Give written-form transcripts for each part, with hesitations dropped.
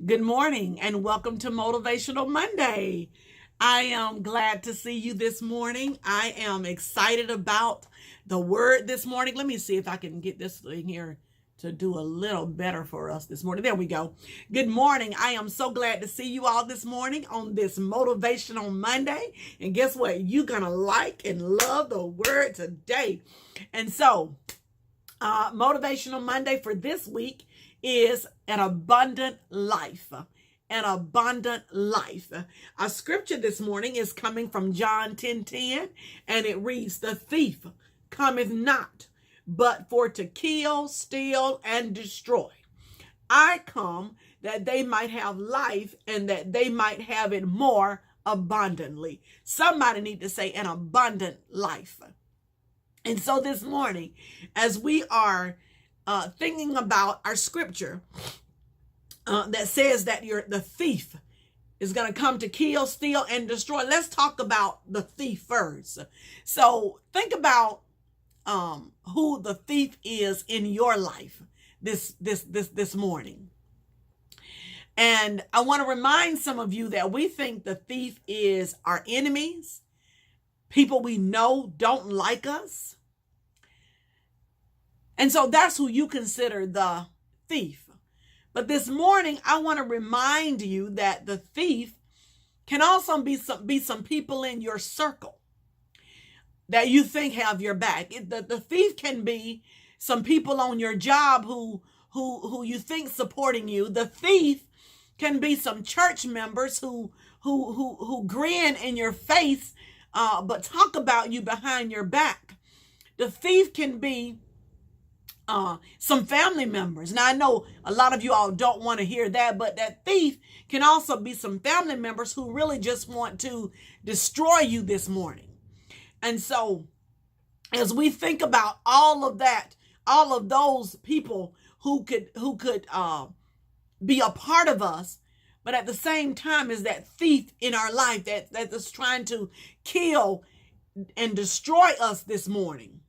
Good morning and welcome to Motivational Monday. I am glad to see you this morning. I am excited about the word this morning. Let me see if I can get this thing here to do a little better for us this morning. There we go. Good morning. I am so glad to see you all this morning on this Motivational Monday. And guess what? You're going to like and love the word today. And so, Motivational Monday for this week is an abundant life. An abundant life. Our scripture this morning is coming from John 10:10, and it reads, "The thief cometh not, but for to kill, steal, and destroy. I come that they might have life and that they might have it more abundantly." Somebody need to say an abundant life. And so this morning, as we are thinking about our scripture that says that the thief is going to come to kill, steal, and destroy. Let's talk about the thief first. So think about who the thief is in your life this morning. And I want to remind some of you that we think the thief is our enemies, people we know don't like us. And so that's who you consider the thief. But this morning, I want to remind you that the thief can also be some people in your circle that you think have your back. The thief can be some people on your job who you think supporting you. The thief can be some church members who grin in your face, but talk about you behind your back. The thief can be some family members. Now, I know a lot of you all don't want to hear that, but that thief can also be some family members who really just want to destroy you this morning. And so, as we think about all of that, all of those people who could be a part of us, but at the same time is that thief in our life that is trying to kill and destroy us this morning.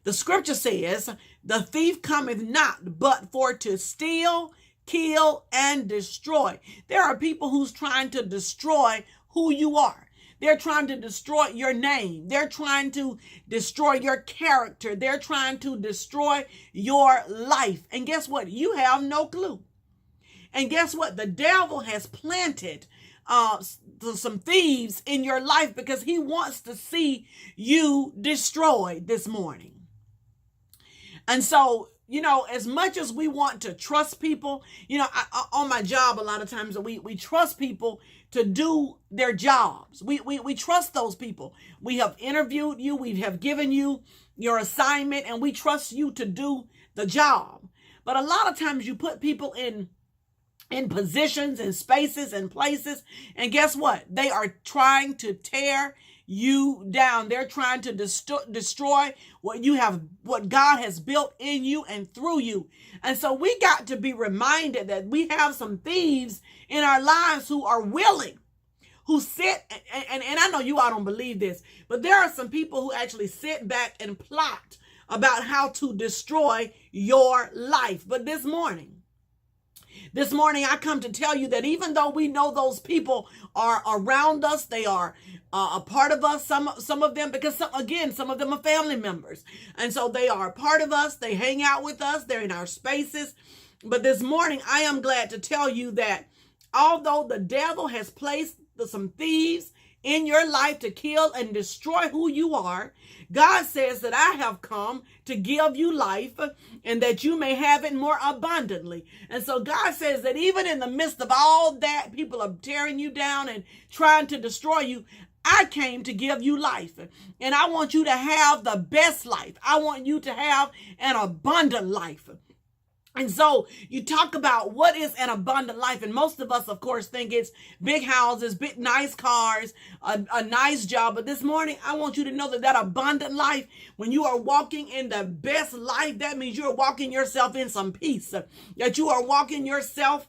The scripture says, "The thief cometh not, but for to steal, kill, and destroy." There are people who's trying to destroy who you are. They're trying to destroy your name. They're trying to destroy your character. They're trying to destroy your life. And guess what? You have no clue. And guess what? The devil has planted some thieves in your life because he wants to see you destroyed this morning. And so, as much as we want to trust people, on my job, a lot of times we trust people to do their jobs. We trust those people. We have interviewed you. We have given you your assignment and we trust you to do the job. But a lot of times you put people in positions and spaces and places. And guess what? They are trying to tear you down. They're trying to destroy what God has built in you and through you. And so we got to be reminded that we have some thieves in our lives who are willing, who sit, and I know you all don't believe this, but there are some people who actually sit back and plot about how to destroy your life. But this morning, I come to tell you that even though we know those people are around us, they are a part of us, some of them, because some of them are family members. And so they are a part of us. They hang out with us. They're in our spaces. But this morning, I am glad to tell you that although the devil has placed some thieves in your life to kill and destroy who you are, God says that I have come to give you life and that you may have it more abundantly. And so God says that even in the midst of all that, people are tearing you down and trying to destroy you, I came to give you life. And I want you to have the best life. I want you to have an abundant life. And so you talk about what is an abundant life. And most of us, of course, think it's big houses, big nice cars, a nice job. But this morning, I want you to know that abundant life, when you are walking in the best life, that means you're walking yourself in some peace, that you are walking yourself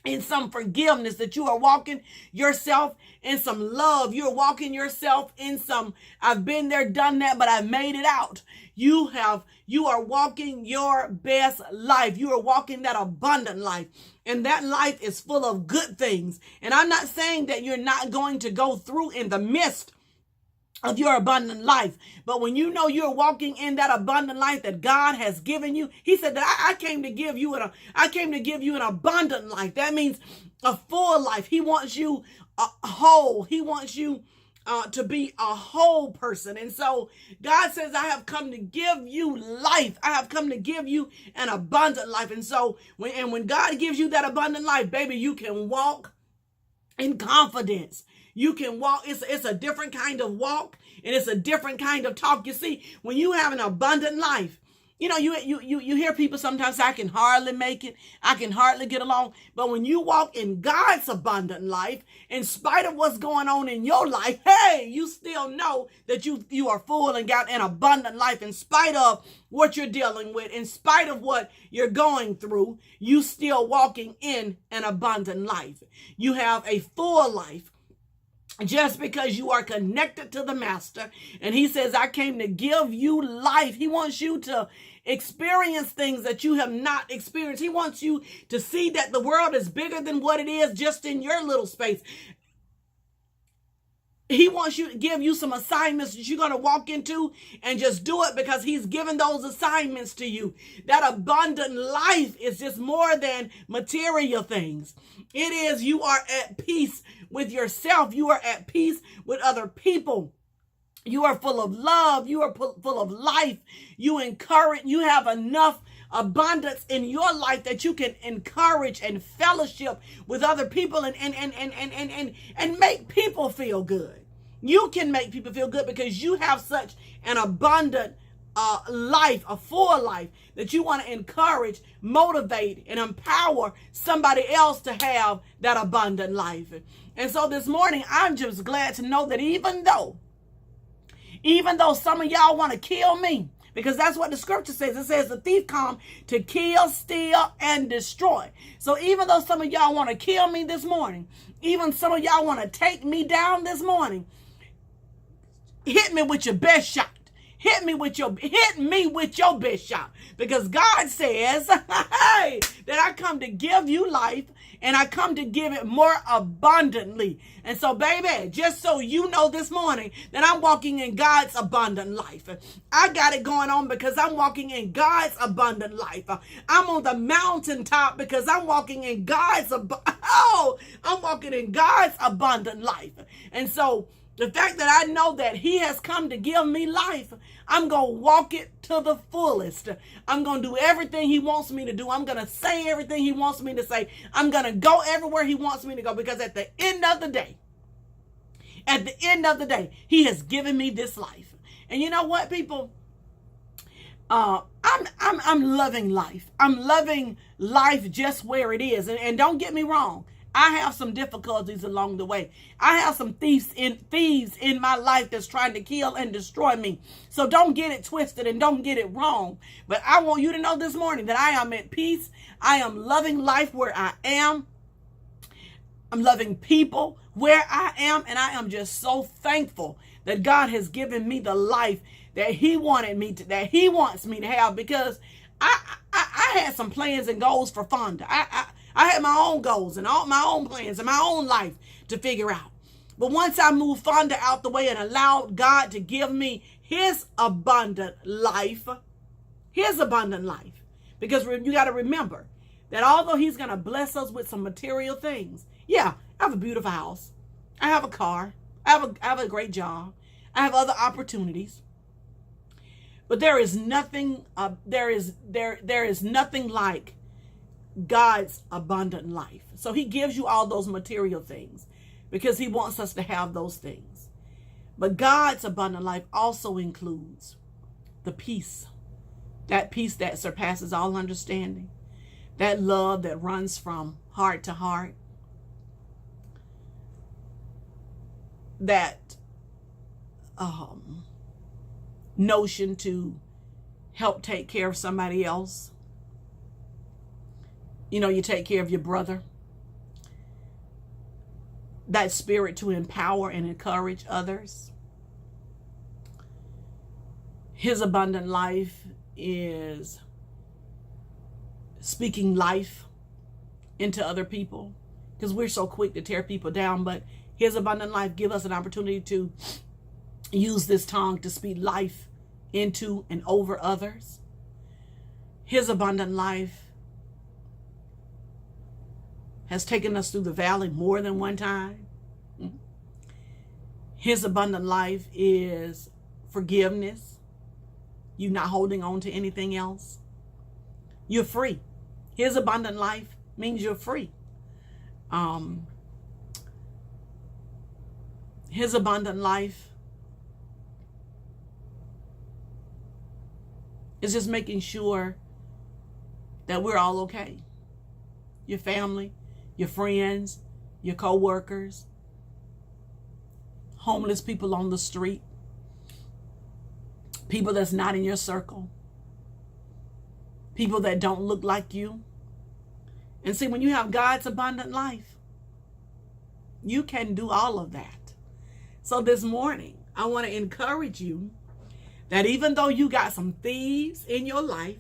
in some forgiveness, that you are walking yourself in some love. You're walking yourself in some, I've been there, done that, but I've made it out. You are walking your best life. You are walking that abundant life. And that life is full of good things. And I'm not saying that you're not going to go through in the midst of your abundant life. But when you know you're walking in that abundant life that God has given you, he said that I came to give you an abundant life. That means a full life. He wants you whole. He wants you to be a whole person. And so God says, I have come to give you life. I have come to give you an abundant life. And so when God gives you that abundant life, baby, you can walk in confidence. You can walk. It's a different kind of walk, and it's a different kind of talk. You see, when you have an abundant life, you know, you hear people sometimes say, I can hardly make it. I can hardly get along. But when you walk in God's abundant life, in spite of what's going on in your life, hey, you still know that you are full and got an abundant life. In spite of what you're dealing with, in spite of what you're going through, you still walking in an abundant life. You have a full life. Just because you are connected to the master. And he says, I came to give you life. He wants you to experience things that you have not experienced. He wants you to see that the world is bigger than what it is just in your little space. He wants you to give you some assignments that you're going to walk into and just do it because he's given those assignments to you. That abundant life is just more than material things. It is, you are at peace with yourself. You are at peace with other people. You are full of love. You are full of life. You have enough abundance in your life that you can encourage and fellowship with other people and make people feel good. You can make people feel good because you have such an abundant life, a full life, that you want to encourage, motivate, and empower somebody else to have that abundant life. And so this morning, I'm just glad to know that even though some of y'all want to kill me, because that's what the scripture says. It says the thief come to kill, steal, and destroy. So even though some of y'all want to kill me this morning, even some of y'all want to take me down this morning, hit me with your best shot. Hit me with your best shot. Because God says, hey, that I come to give you life, and I come to give it more abundantly. And so, baby, just so you know this morning that I'm walking in God's abundant life. I got it going on because I'm walking in God's abundant life. I'm on the mountaintop because I'm walking in I'm walking in God's abundant life. And so, the fact that I know that he has come to give me life, I'm going to walk it to the fullest. I'm going to do everything he wants me to do. I'm going to say everything he wants me to say. I'm going to go everywhere he wants me to go, because at the end of the day, he has given me this life. And you know what, people? I'm loving life. I'm loving life just where it is. And don't get me wrong. I have some difficulties along the way. I have some thieves in my life that's trying to kill and destroy me. So don't get it twisted and don't get it wrong. But I want you to know this morning that I am at peace. I am loving life where I am. I'm loving people where I am. And I am just so thankful that God has given me the life that he wants me to have, because I had some plans and goals for Fonda. I had my own goals and all my own plans and my own life to figure out. But once I moved Fonda out the way and allowed God to give me his abundant life, because you got to remember that although he's going to bless us with some material things, yeah, I have a beautiful house. I have a car. I have a great job. I have other opportunities. But there is nothing like God's abundant life. So he gives you all those material things because he wants us to have those things. But God's abundant life also includes the peace. That peace that surpasses all understanding. That love that runs from heart to heart. That notion to help take care of somebody else. You know, you take care of your brother. that spirit to empower and encourage others. His abundant life is speaking life into other people, because we're so quick to tear people down. But his abundant life give us an opportunity to use this tongue to speak life into and over others. His abundant life has taken us through the valley more than one time. His abundant life is forgiveness. You're not holding on to anything else. You're free. His abundant life means you're free. His abundant life is just making sure that we're all okay. Your family, your friends, your co-workers, homeless people on the street, people that's not in your circle, people that don't look like you. And see, when you have God's abundant life, you can do all of that. So this morning, I want to encourage you that even though you got some thieves in your life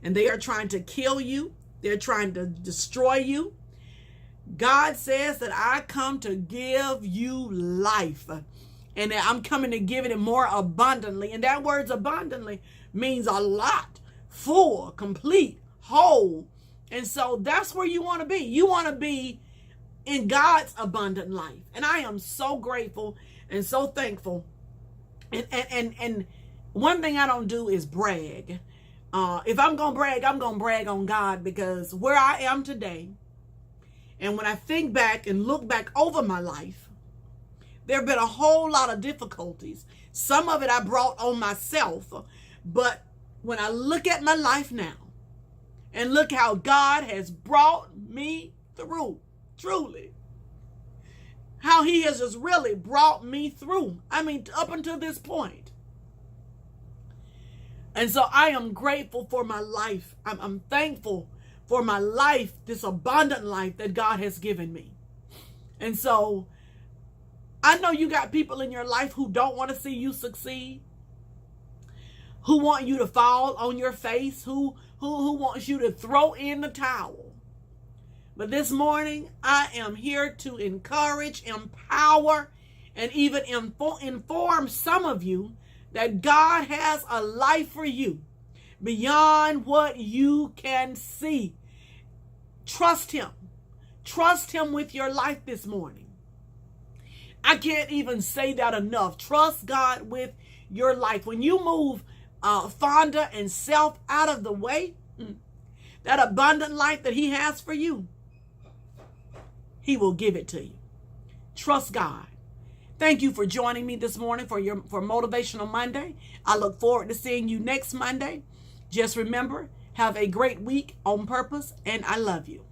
and they are trying to kill you, they're trying to destroy you, God says that I come to give you life, and that I'm coming to give it more abundantly. And that word abundantly means a lot, full, complete, whole. And so that's where you want to be. You want to be in God's abundant life. And I am so grateful and so thankful. And one thing I don't do is brag. If I'm going to brag on God, because where I am today, and when I think back and look back over my life, there have been a whole lot of difficulties. Some of it I brought on myself. But when I look at my life now and look how God has brought me through, truly, how he has just really brought me through. I mean, up until this point. And so I am grateful for my life. I'm thankful for my life, this abundant life that God has given me. And so I know you got people in your life who don't want to see you succeed, who want you to fall on your face, who wants you to throw in the towel. But this morning, I am here to encourage, empower, and even inform some of you that God has a life for you beyond what you can see. Trust him. Trust him with your life this morning. I can't even say that enough. Trust God with your life. When you move Fonda and self out of the way, that abundant life that he has for you, he will give it to you. Trust God. Thank you for joining me this morning for Motivational Monday. I look forward to seeing you next Monday. Just remember, have a great week on purpose, and I love you.